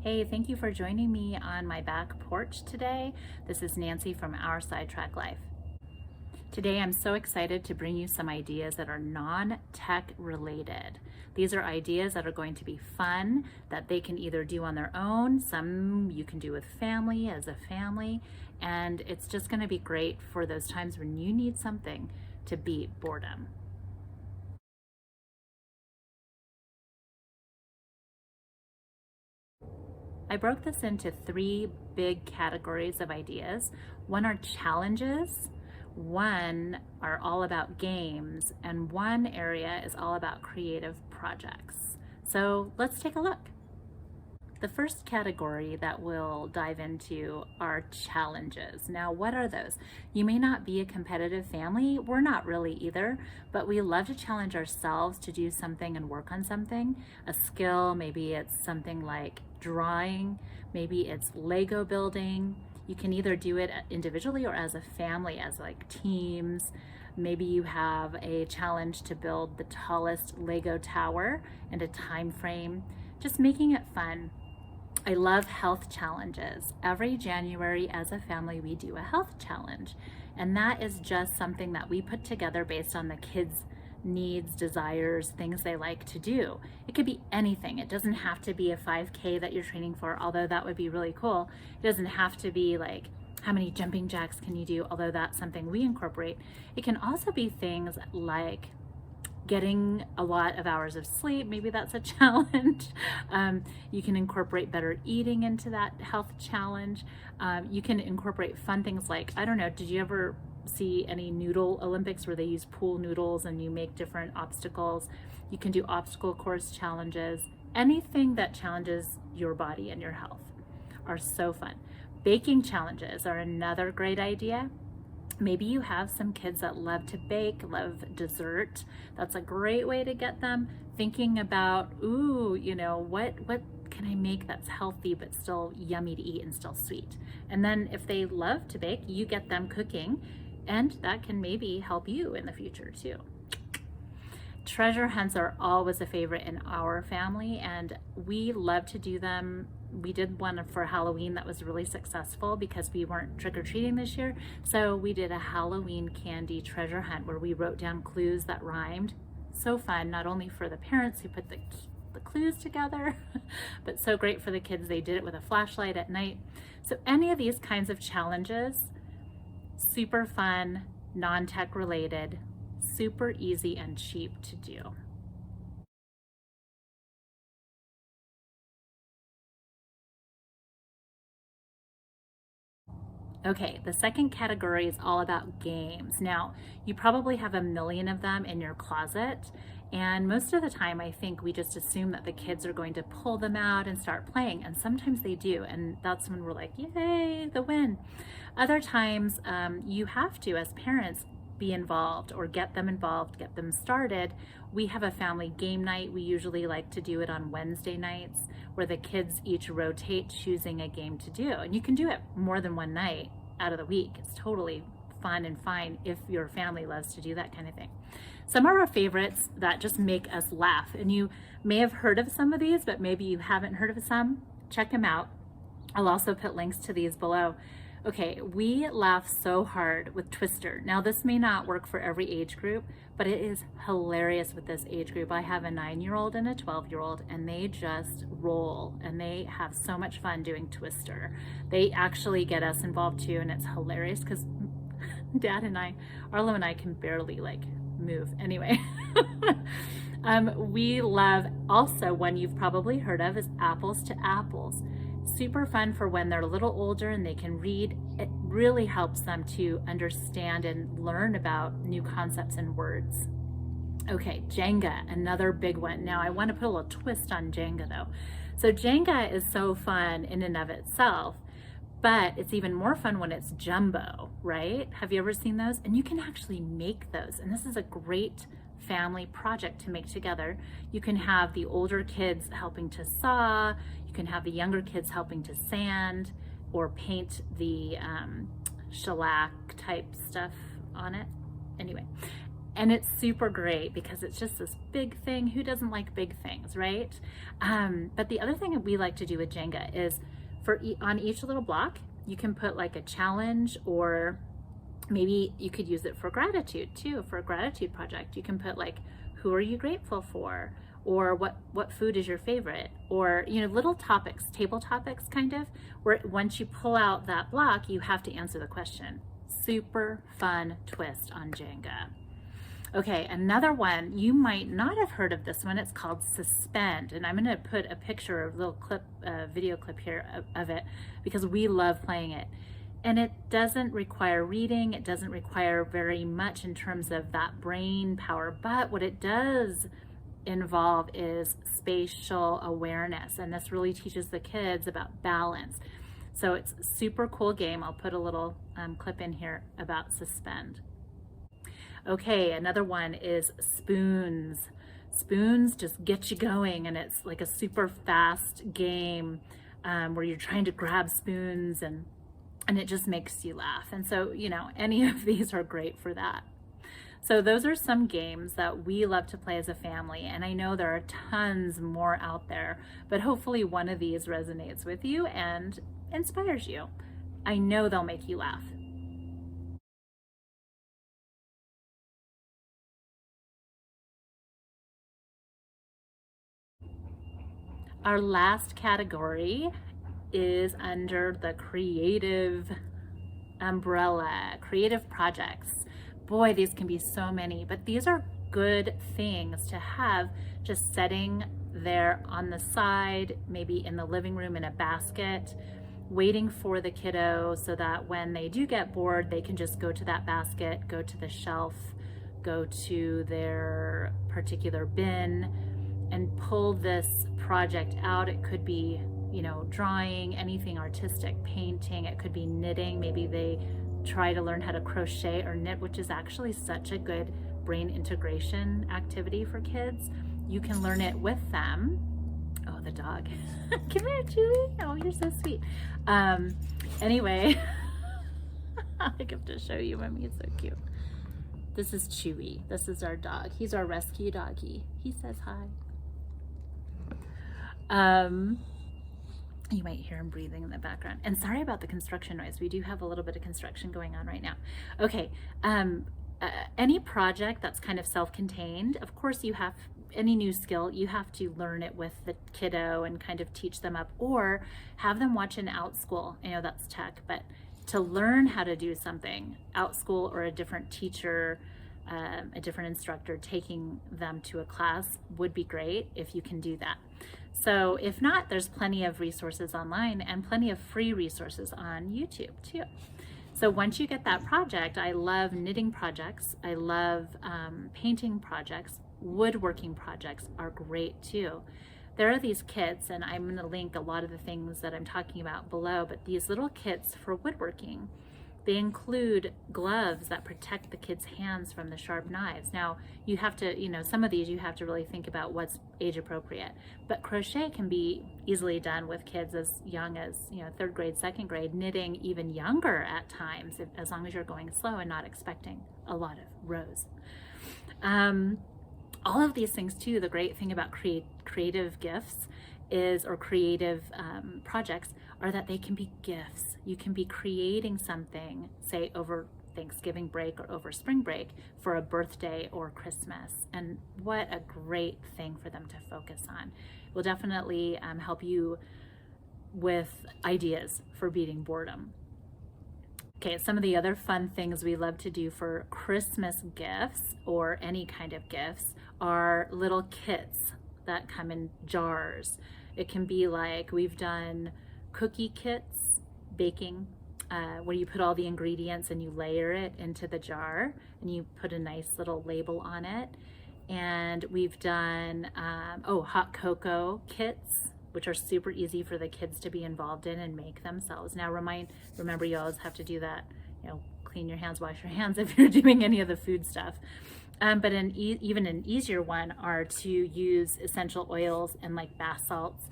Hey, thank you for joining me on my back porch today. This is Nancy from Our Sidetrack Life. Today I'm so excited to bring you some ideas that are non-tech related. These are ideas that are going to be fun, that they can either do on their own, some you can do with family as a family, and it's just going to be great for those times when you need something to beat boredom. I broke this into three big categories of ideas. One are challenges, one are all about games, and one area is all about creative projects. So let's take a look. The first category that we'll dive into are challenges. Now, what are those? You may not be a competitive family. We're not really either, but we love to challenge ourselves to do something and work on something, a skill. Maybe it's something like drawing, maybe it's Lego building. You can either do it individually or as a family, as like teams. Maybe you have a challenge to build the tallest Lego tower in a time frame, just making it fun. I love health challenges. Every January as a family, we do a health challenge. And that is just something that we put together based on the kids' needs, desires, things they like to do. It could be anything. It doesn't have to be a 5K that you're training for, although that would be really cool. It doesn't have to be like, how many jumping jacks can you do? Although that's something we incorporate. It can also be things like getting a lot of hours of sleep. Maybe that's a challenge. You can incorporate better eating into that health challenge. You can incorporate fun things like, I don't know, did you ever see any Noodle Olympics where they use pool noodles and you make different obstacles? You can do obstacle course challenges. Anything that challenges your body and your health are so fun. Baking challenges are another great idea. Maybe you have some kids that love to bake, love dessert. That's a great way to get them thinking about, ooh, what can I make that's healthy but still yummy to eat and still sweet? And then if they love to bake, you get them cooking, and that can maybe help you in the future too. Treasure hunts are always a favorite in our family, and we love to do them. We did one for Halloween that was really successful because we weren't trick-or-treating this year. So we did a Halloween candy treasure hunt where we wrote down clues that rhymed. So fun, not only for the parents who put the clues together, but so great for the kids. They did it with a flashlight at night. So any of these kinds of challenges, super fun, non-tech related, super easy and cheap to do. Okay, the second category is all about games. Now, you probably have a million of them in your closet, and most of the time I think we just assume that the kids are going to pull them out and start playing, and sometimes they do, and that's when we're like, yay, the win. Other times you have to, as parents, be involved or get them involved, get them started. We have a family game night. We usually like to do it on Wednesday nights where the kids each rotate choosing a game to do. And you can do it more than one night out of the week. It's totally fun and fine if your family loves to do that kind of thing. Some of our favorites that just make us laugh, and you may have heard of some of these, but maybe you haven't heard of some, check them out. I'll also put links to these below. Okay, we laugh so hard with Twister. Now this may not work for every age group, but it is hilarious with this age group. I have a 9-year-old and a 12-year-old, and they just roll, and they have so much fun doing Twister. They actually get us involved too, and it's hilarious because Dad and Arlo and I can barely move. Anyway, we love also one you've probably heard of is Apples to Apples. Super fun for when they're a little older and they can read. It really helps them to understand and learn about new concepts and words. Okay, Jenga, another big one. Now I want to put a little twist on Jenga though. So Jenga is so fun in and of itself, but it's even more fun when it's jumbo, right? Have you ever seen those? And you can actually make those. And this is a great family project to make together. You can have the older kids helping to saw, you can have the younger kids helping to sand or paint the shellac type stuff on it. Anyway, And it's super great because it's just this big thing. Who doesn't like big things, right? But the other thing that we like to do with Jenga is on each little block, you can put like a challenge, or maybe you could use it for gratitude too, for a gratitude project. You can put like, who are you grateful for? Or what food is your favorite? Or, you know, little topics, table topics kind of, where once you pull out that block, you have to answer the question. Super fun twist on Jenga. Okay, another one, you might not have heard of this one. It's called Suspend, and I'm going to put a picture, a little clip, video clip here of it, because we love playing it. And it doesn't require reading. It doesn't require very much in terms of that brain power, but what it does involve is spatial awareness, and this really teaches the kids about balance. So it's a super cool game. I'll put a little clip in here about Suspend. Okay, another one is Spoons. Spoons just get you going, and it's like a super fast game where you're trying to grab spoons, and it just makes you laugh. And so, you know, any of these are great for that. So those are some games that we love to play as a family, and I know there are tons more out there, but hopefully one of these resonates with you and inspires you. I know they'll make you laugh. Our last category is under the creative umbrella, creative projects. Boy, these can be so many, but these are good things to have just sitting there on the side, maybe in the living room in a basket, waiting for the kiddo so that when they do get bored, they can just go to that basket, go to the shelf, go to their particular bin, and pull this project out. It could be, you know, drawing, anything artistic, painting, it could be knitting. Maybe they try to learn how to crochet or knit, which is actually such a good brain integration activity for kids. You can learn it with them. Oh, the dog. Come here, Chewy. Oh, you're so sweet. Anyway, I have to show you, Mommy, it's so cute. This is Chewy. This is our dog. He's our rescue doggy. He says hi. You might hear him breathing in the background. And sorry about the construction noise. We do have a little bit of construction going on right now. Okay, any project that's kind of self-contained, of course you have, any new skill, you have to learn it with the kiddo and kind of teach them up, or have them watch an OutSchool. I know that's tech, but to learn how to do something, OutSchool or a different teacher, a different instructor taking them to a class would be great if you can do that. So if not, there's plenty of resources online and plenty of free resources on YouTube too. So once you get that project, I love knitting projects. I love painting projects. Woodworking projects are great too. There are these kits, and I'm going to link a lot of the things that I'm talking about below, but these little kits for woodworking, they include gloves that protect the kids' hands from the sharp knives. Now, you have to, you know, some of these you have to really think about what's age appropriate, but crochet can be easily done with kids as young as, you know, 3rd grade, 2nd grade, knitting even younger at times, as long as you're going slow and not expecting a lot of rows. All of these things too, the great thing about creative gifts is, or creative projects, are that they can be gifts. You can be creating something, say over Thanksgiving break or over spring break, for a birthday or Christmas. And what a great thing for them to focus on. Will definitely help you with ideas for beating boredom. Okay, some of the other fun things we love to do for Christmas gifts, or any kind of gifts, are little kits that come in jars. It can be like, we've done cookie kits, baking, where you put all the ingredients and you layer it into the jar and you put a nice little label on it. And we've done hot cocoa kits, which are super easy for the kids to be involved in and make themselves. Now remember, you always have to do that, you know, clean your hands, wash your hands if you're doing any of the food stuff. But even an easier one are to use essential oils and like bath salts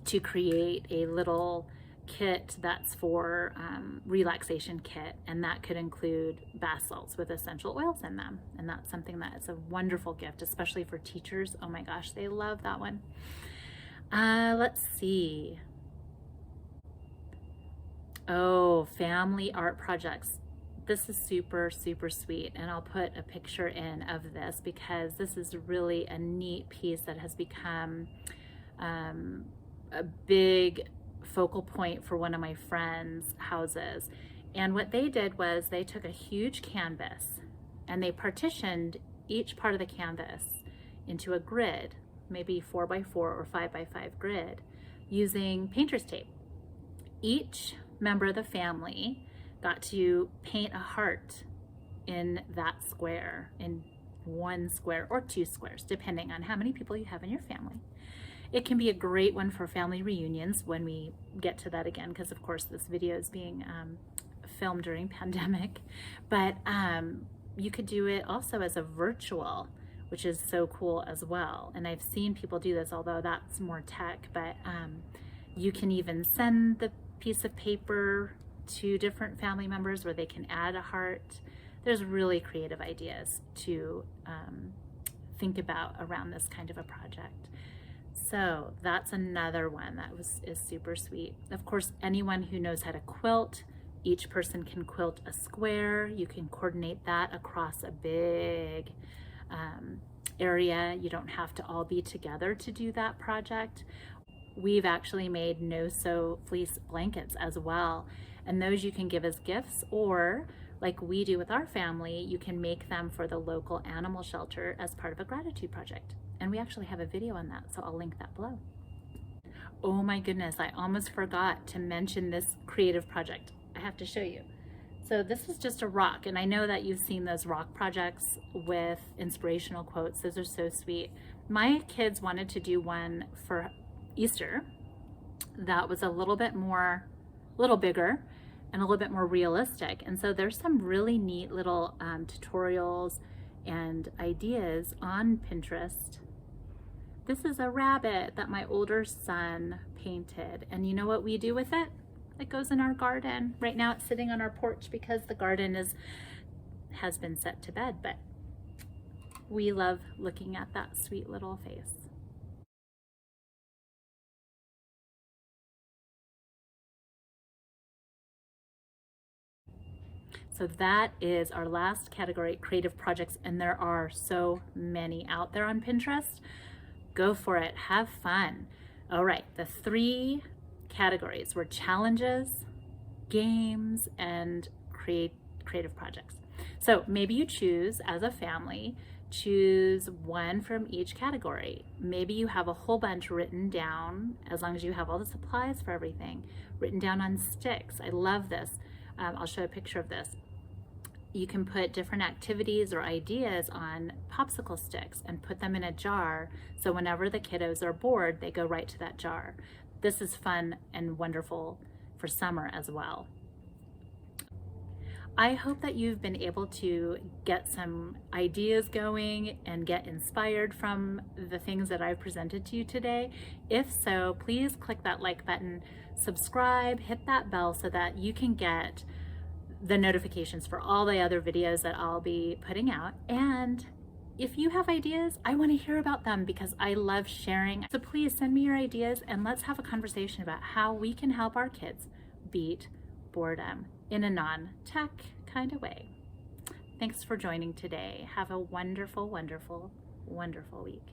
to create a little kit that's for relaxation kit, and that could include bath salts with essential oils in them, and that's something that is a wonderful gift, especially for teachers. Oh my gosh, they love that one. Let's see. Oh, family art projects. This is super, super sweet, and I'll put a picture in of this because this is really a neat piece that has become a big focal point for one of my friends' houses. And what they did was they took a huge canvas and they partitioned each part of the canvas into a grid, maybe 4x4 or 5x5 grid, using painter's tape. Each member of the family got to paint a heart in that square, in one square or two squares, depending on how many people you have in your family. It can be a great one for family reunions when we get to that again, because of course this video is being filmed during pandemic, but you could do it also as a virtual, which is so cool as well. And I've seen people do this, although that's more tech, but you can even send the piece of paper to different family members where they can add a heart. There's really creative ideas to think about around this kind of a project. So that's another one that is super sweet. Of course, anyone who knows how to quilt, each person can quilt a square. You can coordinate that across a big area. You don't have to all be together to do that project. We've actually made no-sew fleece blankets as well. And those you can give as gifts, or like we do with our family, you can make them for the local animal shelter as part of a gratitude project. And we actually have a video on that, so I'll link that below. Oh my goodness, I almost forgot to mention this creative project. I have to show you. So this is just a rock, and I know that you've seen those rock projects with inspirational quotes. Those are so sweet. My kids wanted to do one for Easter that was a little bigger and a little bit more realistic. And so there's some really neat little tutorials and ideas on Pinterest. This is a rabbit that my older son painted, and you know what we do with it? It goes in our garden. Right now it's sitting on our porch because the garden has been set to bed, but we love looking at that sweet little face. So that is our last category, creative projects, and there are so many out there on Pinterest. Go for it, have fun. All right, the 3 categories were challenges, games, and creative projects. So maybe you choose, as a family, choose one from each category. Maybe you have a whole bunch written down, as long as you have all the supplies for everything, written down on sticks. I love this. I'll show a picture of this. You can put different activities or ideas on popsicle sticks and put them in a jar, so whenever the kiddos are bored, they go right to that jar. This is fun and wonderful for summer as well. I hope that you've been able to get some ideas going and get inspired from the things that I've presented to you today. If so, please click that like button, subscribe, hit that bell so that you can get the notifications for all the other videos that I'll be putting out. And if you have ideas, I want to hear about them because I love sharing. So please send me your ideas and let's have a conversation about how we can help our kids beat boredom in a non-tech kind of way. Thanks for joining today. Have a wonderful, wonderful, wonderful week.